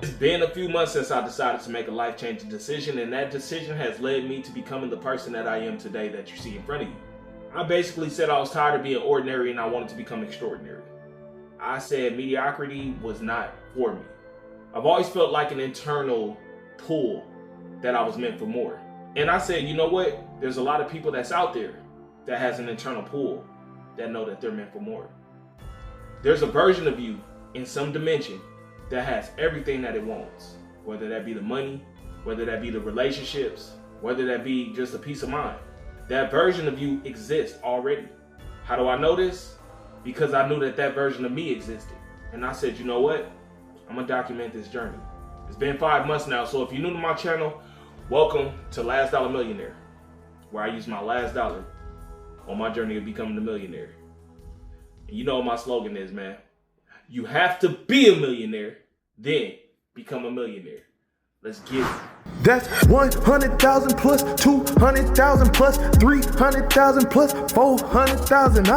It's been a few months since I decided to make a life-changing decision, and that decision has led me to becoming the person that I am today that you see in front of you. I basically said I was tired of being ordinary and I wanted to become extraordinary. I said mediocrity was not for me. I've always felt like an internal pull that I was meant for more. And I said, you know what? There's a lot of people that's out there that has an internal pull that know that they're meant for more. There's a version of you in some dimension that has everything that it wants, whether that be the money, whether that be the relationships, whether that be just a peace of mind. That version of you exists already. How do I know this? Because I knew that that version of me existed. And I said, you know what? I'm gonna document this journey. It's been 5 months now, so if you're new to my channel, welcome to Last Dollar Millionaire, where I use my last dollar on my journey of becoming a millionaire. And you know what my slogan is, man. You have to be a millionaire, then become a millionaire. Let's get it. That's 100,000 plus 200,000 plus 300,000 plus 400,000.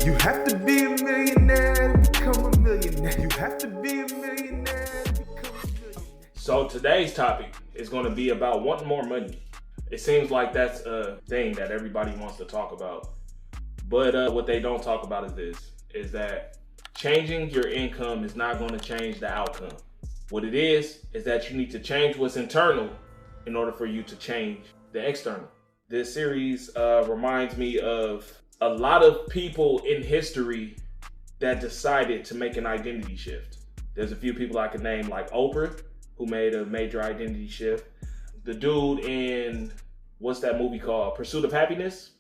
You have to be a millionaire to become a millionaire. You have to be a millionaire to become a millionaire. So today's topic is going to be about wanting more money. It seems like that's a thing that everybody wants to talk about. But what they don't talk about is this, is that changing your income is not going to change the outcome. What it is that you need to change what's internal in order for you to change the external. This series reminds me of a lot of people in history that decided to make an identity shift. There's a few people I could name, like Oprah, who made a major identity shift. The dude in, what's that movie called? Pursuit of Happiness?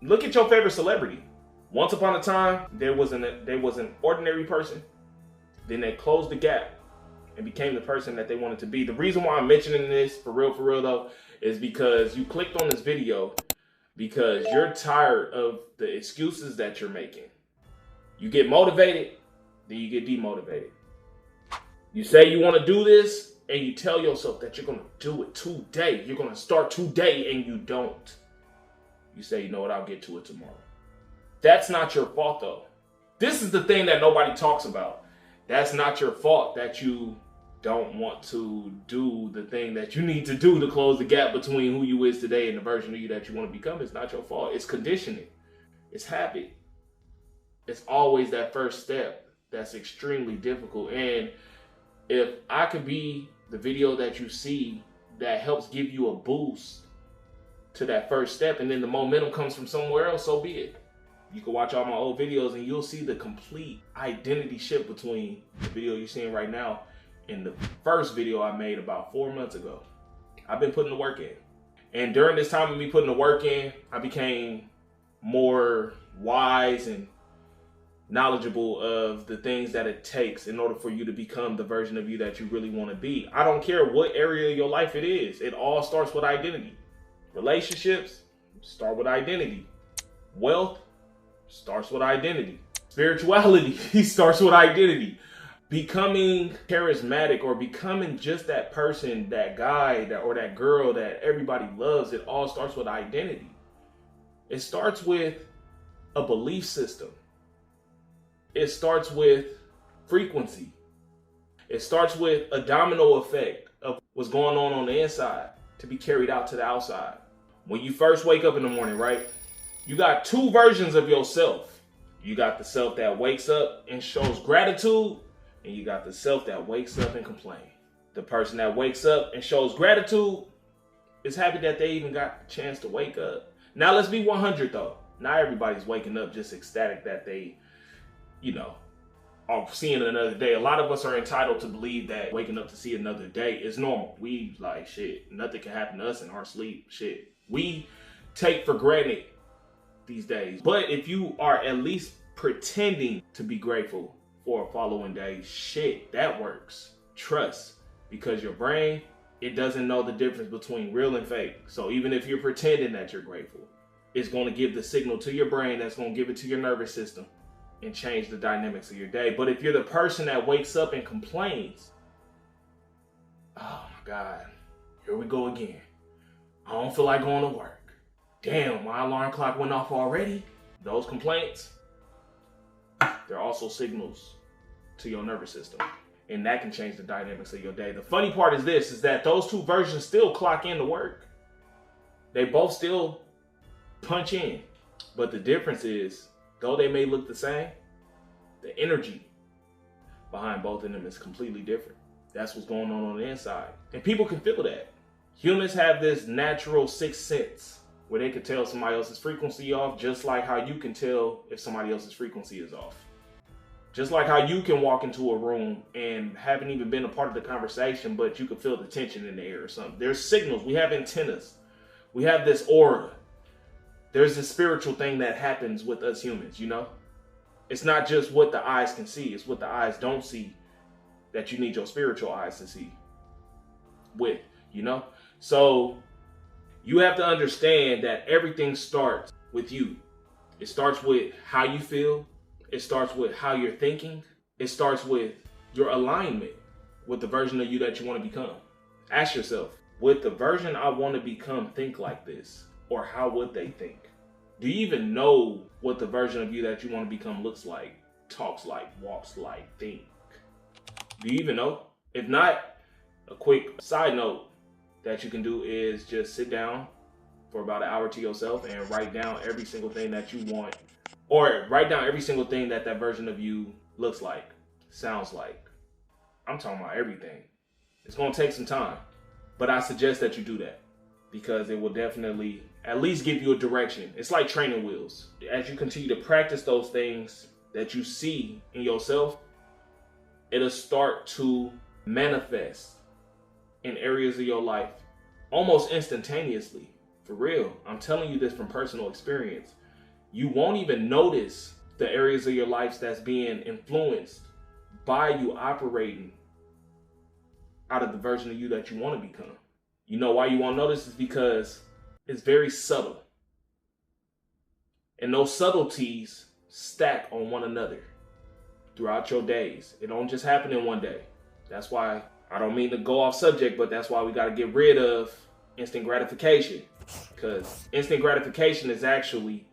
Look at your favorite celebrity. Once upon a time, there was an ordinary person. Then they closed the gap and became the person that they wanted to be. The reason why I'm mentioning this, for real though, is because you clicked on this video because you're tired of the excuses that you're making. You get motivated, then you get demotivated. You say you want to do this, and you tell yourself that you're going to do it today. You're going to start today, and you don't. You say, you know what, I'll get to it tomorrow. That's not your fault, though. This is the thing that nobody talks about. That's not your fault that you don't want to do the thing that you need to do to close the gap between who you is today and the version of you that you want to become. It's not your fault. It's conditioning. It's habit. It's always that first step that's extremely difficult. And if I could be the video that you see that helps give you a boost to that first step, and then the momentum comes from somewhere else, so be it. You can watch all my old videos and you'll see the complete identity shift between the video you're seeing right now and the first video I made about 4 months ago. I've been putting the work in. And during this time of me putting the work in, I became more wise and knowledgeable of the things that it takes in order for you to become the version of you that you really want to be. I don't care what area of your life it is. It all starts with identity. Relationships start with identity. Wealth starts with identity. Spirituality starts with identity. Becoming charismatic or becoming just that person, that guy, or that girl that everybody loves, it all starts with identity. It starts with a belief system. It starts with frequency. It starts with a domino effect of what's going on the inside to be carried out to the outside. When you first wake up in the morning, right? You got two versions of yourself. You got the self that wakes up and shows gratitude, and you got the self that wakes up and complains. The person that wakes up and shows gratitude is happy that they even got the chance to wake up. Now let's be 100 though. Not everybody's waking up just ecstatic that they, are seeing another day. A lot of us are entitled to believe that waking up to see another day is normal. We like, shit, nothing can happen to us in our sleep. Shit. We take for granted these days. But if you are at least pretending to be grateful for a following day, shit, that works. Trust, because your brain, it doesn't know the difference between real and fake. So even if you're pretending that you're grateful, it's going to give the signal to your brain that's going to give it to your nervous system and change the dynamics of your day. But if you're the person that wakes up and complains, oh my God, here we go again. I don't feel like going to work. Damn, my alarm clock went off already. Those complaints, they're also signals to your nervous system. And that can change the dynamics of your day. The funny part is this, is that those two versions still clock in to work. They both still punch in. But the difference is, though they may look the same, the energy behind both of them is completely different. That's what's going on the inside. And people can feel that. Humans have this natural sixth sense where they can tell somebody else's frequency off, just like how you can tell if somebody else's frequency is off. Just like how you can walk into a room and haven't even been a part of the conversation, but you can feel the tension in the air or something. There's signals. We have antennas. We have this aura. There's this spiritual thing that happens with us humans, you know? It's not just what the eyes can see. It's what the eyes don't see that you need your spiritual eyes to see with, you know? So you have to understand that everything starts with you. It starts with how you feel. It starts with how you're thinking. It starts with your alignment with the version of you that you want to become. Ask yourself, would the version I want to become think like this? Or how would they think? Do you even know what the version of you that you want to become looks like, talks like, walks like, think? Do you even know? If not, a quick side note that you can do is just sit down for about an hour to yourself and write down every single thing that you want. Or write down every single thing that version of you looks like, sounds like. I'm talking about everything. It's going to take some time. But I suggest that you do that because it will definitely at least give you a direction. It's like training wheels. As you continue to practice those things that you see in yourself, it'll start to manifest in areas of your life almost instantaneously. For real. I'm telling you this from personal experience. You won't even notice the areas of your life that's being influenced by you operating out of the version of you that you want to become. You know why you won't notice is because it's very subtle. And those subtleties stack on one another throughout your days. It don't just happen in one day. That's why I don't mean to go off subject, but that's why we got to get rid of instant gratification. Because instant gratification is actually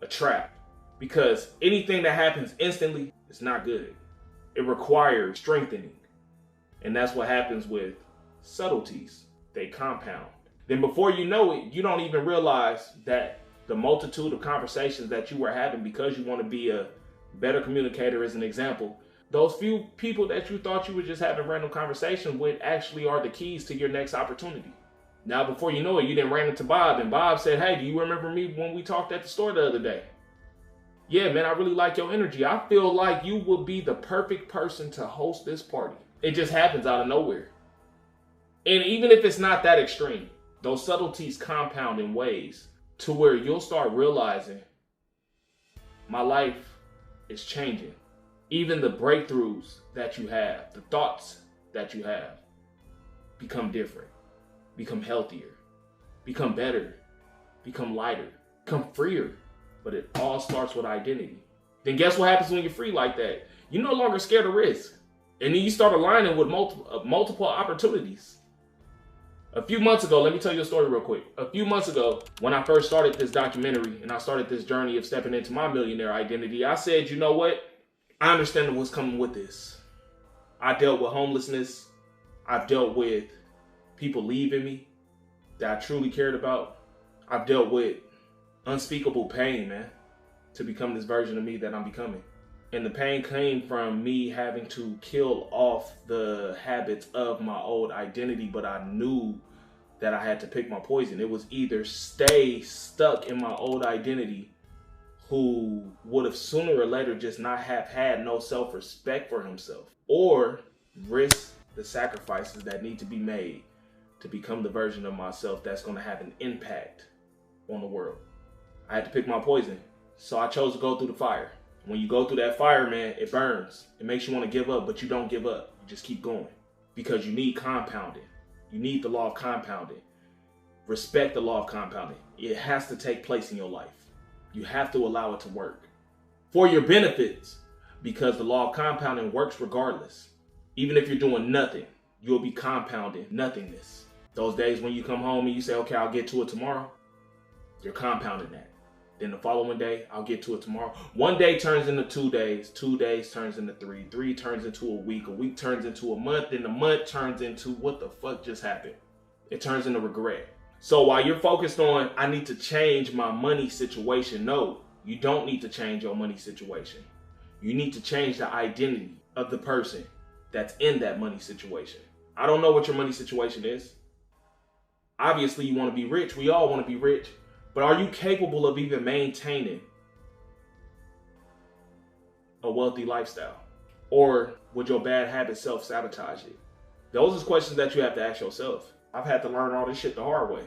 a trap, because anything that happens instantly is not good. It requires strengthening, and that's what happens with subtleties. They compound. Then before you know it, you don't even realize that the multitude of conversations that you were having because you want to be a better communicator, as an example, those few people that you thought you were just having random conversations with actually are the keys to your next opportunity. Now, before you know it, you then ran into Bob, and Bob said, hey, do you remember me when we talked at the store the other day? Yeah, man, I really like your energy. I feel like you would be the perfect person to host this party. It just happens out of nowhere. And even if it's not that extreme, those subtleties compound in ways to where you'll start realizing my life is changing. Even the breakthroughs that you have, the thoughts that you have become different. Become healthier, become better, become lighter, become freer. But it all starts with identity. Then guess what happens when you're free like that? You're no longer scared of risk. And then you start aligning with multiple opportunities. A few months ago, let me tell you a story real quick. A few months ago, when I first started this documentary and I started this journey of stepping into my millionaire identity, I said, you know what? I understand what's coming with this. I dealt with homelessness. I've dealt with people leaving me that I truly cared about. I've dealt with unspeakable pain, man, to become this version of me that I'm becoming. And the pain came from me having to kill off the habits of my old identity, but I knew that I had to pick my poison. It was either stay stuck in my old identity, who would have sooner or later just not have had no self-respect for himself, or risk the sacrifices that need to be made to become the version of myself that's going to have an impact on the world. I had to pick my poison. So I chose to go through the fire. When you go through that fire, man, it burns. It makes you want to give up, but you don't give up. You just keep going because you need compounding. You need the law of compounding. Respect the law of compounding. It has to take place in your life. You have to allow it to work for your benefits, because the law of compounding works regardless. Even if you're doing nothing, you'll be compounding nothingness. Those days when you come home and you say, okay, I'll get to it tomorrow, you're compounding that. Then the following day, I'll get to it tomorrow. One day turns into 2 days. 2 days turns into 3. 3 turns into a week. A week turns into a month. Then the month turns into what the fuck just happened? It turns into regret. So while you're focused on, I need to change my money situation. No, you don't need to change your money situation. You need to change the identity of the person that's in that money situation. I don't know what your money situation is. Obviously, you want to be rich. We all want to be rich. But are you capable of even maintaining a wealthy lifestyle? Or would your bad habits self-sabotage it? Those are questions that you have to ask yourself. I've had to learn all this shit the hard way.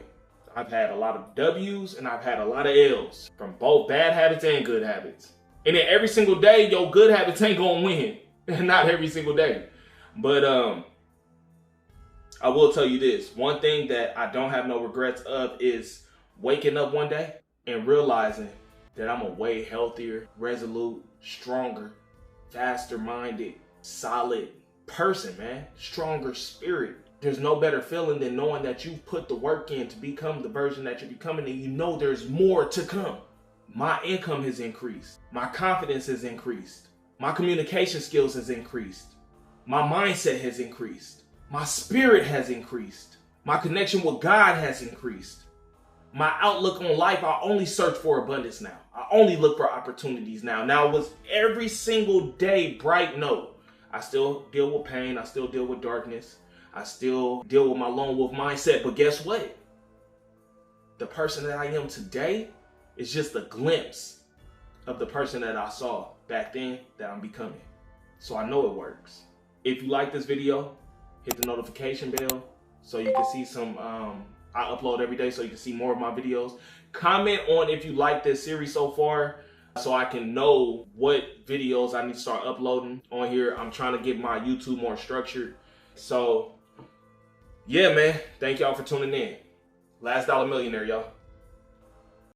I've had a lot of W's and I've had a lot of L's from both bad habits and good habits. And then every single day, your good habits ain't gonna win. Not every single day. But I will tell you this. One thing that I don't have no regrets of is waking up one day and realizing that I'm a way healthier, resolute, stronger, faster minded, solid person, man. Stronger spirit. There's no better feeling than knowing that you've put the work in to become the version that you're becoming, and you know there's more to come. My income has increased. My confidence has increased. My communication skills has increased. My mindset has increased. My spirit has increased. My connection with God has increased. My outlook on life, I only search for abundance now. I only look for opportunities now. Now, was every single day bright? No. I still deal with pain. I still deal with darkness. I still deal with my lone wolf mindset. But guess what? The person that I am today is just a glimpse of the person that I saw back then that I'm becoming. So I know it works. If you like this video, hit the notification bell so you can see some... I upload every day so you can see more of my videos. Comment on if you like this series so far so I can know what videos I need to start uploading on here. I'm trying to get my YouTube more structured. So, yeah, man. Thank y'all for tuning in. Last Dollar Millionaire, y'all.